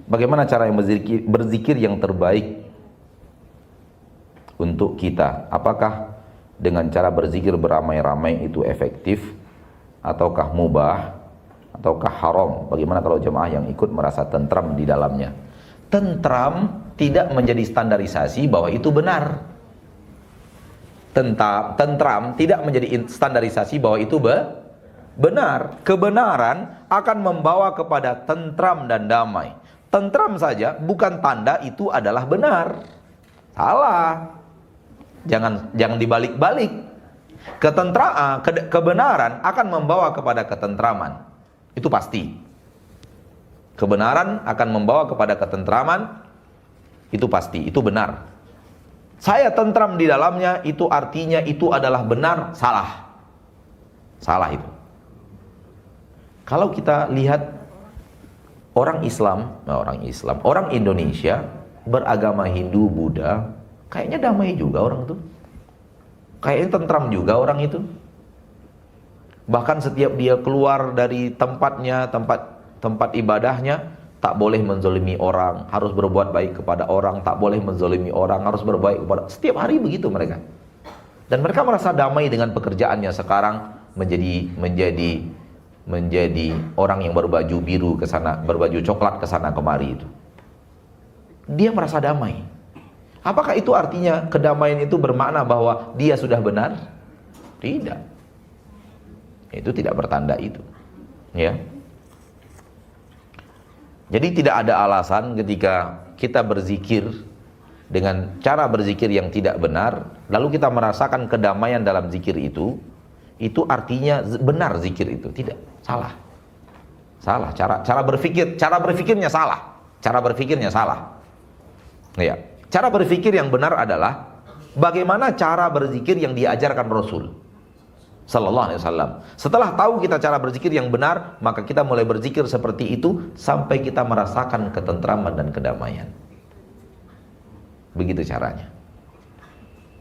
Bagaimana cara yang berzikir yang terbaik untuk kita? Apakah dengan cara berzikir beramai-ramai itu efektif, ataukah mubah, ataukah haram? Bagaimana kalau jemaah yang ikut merasa tentram di dalamnya? Tentram tidak menjadi standarisasi bahwa itu benar. Tentram tidak menjadi standarisasi bahwa itu benar. Kebenaran akan membawa kepada tentram dan damai. Tentram saja bukan tanda itu adalah benar. Salah. Jangan dibalik-balik. Kebenaran akan membawa kepada ketentraman. Itu pasti. Kebenaran akan membawa kepada ketentraman. Itu pasti, itu benar. Saya tentram di dalamnya, itu artinya itu adalah benar, salah. Salah itu. Kalau kita lihat orang Indonesia beragama Hindu, Buddha, kayaknya damai juga orang itu. Kayaknya tentram juga orang itu. Bahkan setiap dia keluar dari tempatnya, tempat ibadahnya, tak boleh menzolimi orang, harus berbuat baik kepada orang, tak boleh menzolimi orang, harus berbaik kepada. Setiap hari begitu mereka. Dan mereka merasa damai dengan pekerjaannya sekarang menjadi orang yang berbaju biru ke sana, berbaju coklat ke sana kemari itu. Dia merasa damai. Apakah itu artinya kedamaian itu bermakna bahwa dia sudah benar? Tidak. Itu tidak bertanda itu. Ya. Jadi tidak ada alasan ketika kita berzikir dengan cara berzikir yang tidak benar, lalu kita merasakan kedamaian dalam zikir itu artinya benar zikir itu. Tidak, salah. Salah, cara berpikirnya salah. Cara berpikirnya salah. Ya. Cara berpikir yang benar adalah bagaimana cara berzikir yang diajarkan Rasul Sallallahu Alaihi Wasallam. Setelah tahu kita cara berzikir yang benar, maka kita mulai berzikir seperti itu sampai kita merasakan ketentraman dan kedamaian. Begitu caranya.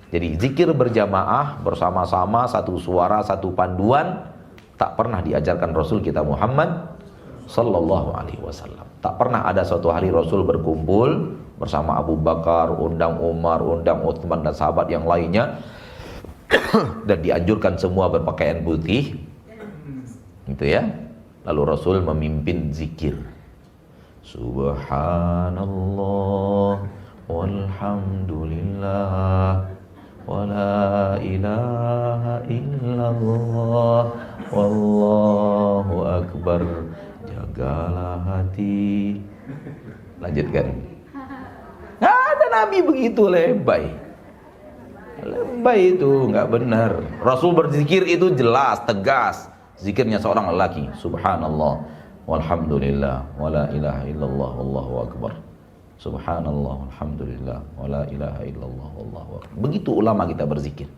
Jadi zikir berjamaah bersama-sama, satu suara, satu panduan, tak pernah diajarkan Rasul kita Muhammad Sallallahu Alaihi Wasallam. Tak pernah ada suatu hari Rasul berkumpul bersama Abu Bakar, undang Umar, undang Utsman dan sahabat yang lainnya, dan dianjurkan semua berpakaian putih, gitu ya. Lalu Rasul memimpin zikir. Subhanallah walhamdulillah wala ilaha illallah wallahu akbar. Jagalah hati. Lanjutkan. Nggak ada Nabi begitu lebay. Lebay itu nggak benar. Rasul berzikir itu jelas, tegas. Zikirnya seorang lelaki. Subhanallah walhamdulillah wala ilaha illallah wallahu akbar. Subhanallah walhamdulillah wala ilaha illallah wallahu akbar. Begitu ulama kita berzikir.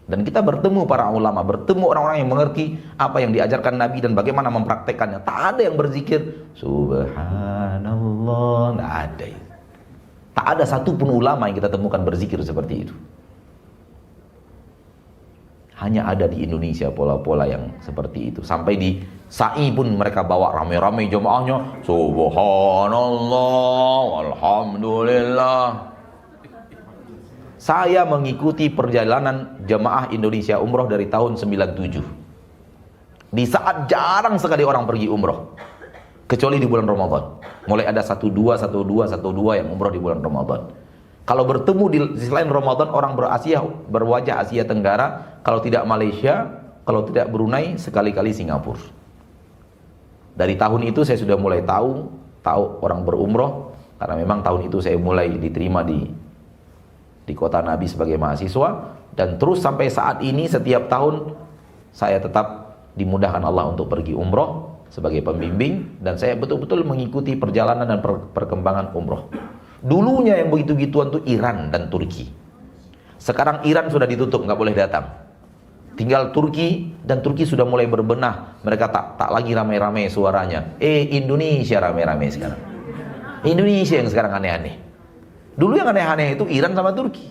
Dan kita bertemu para ulama, bertemu orang-orang yang mengerti apa yang diajarkan Nabi dan bagaimana mempraktekannya. Tak ada yang berzikir Subhanallah, nggak ada itu. Tak ada satupun ulama yang kita temukan berzikir seperti itu. Hanya ada di Indonesia pola-pola yang seperti itu. Sampai di sa'i pun mereka bawa rame-rame jemaahnya. Subhanallah walhamdulillah. Saya mengikuti perjalanan jemaah Indonesia umroh dari tahun 97. Di saat jarang sekali orang pergi umroh, kecuali di bulan Ramadan. Mulai ada 12 yang umroh di bulan Ramadan. Kalau bertemu di selain Ramadan, orang berwajah Asia Tenggara, kalau tidak Malaysia, kalau tidak Brunei, sekali-kali Singapura. Dari tahun itu saya sudah mulai tahu orang berumroh, karena memang tahun itu saya mulai diterima di kota Nabi sebagai mahasiswa, dan terus sampai saat ini setiap tahun saya tetap dimudahkan Allah untuk pergi umroh sebagai pembimbing, dan saya betul-betul mengikuti perjalanan dan perkembangan umroh. Dulunya yang begitu-gituan tuh Iran dan Turki. Sekarang Iran sudah ditutup, nggak boleh datang. Tinggal Turki, dan Turki sudah mulai berbenah. Mereka tak lagi ramai-ramai suaranya. Indonesia ramai-ramai sekarang. Indonesia yang sekarang aneh-aneh. Dulu yang aneh-aneh itu Iran sama Turki.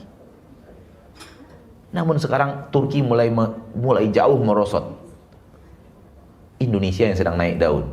Namun sekarang Turki mulai jauh merosot. Indonesia yang sedang naik daun.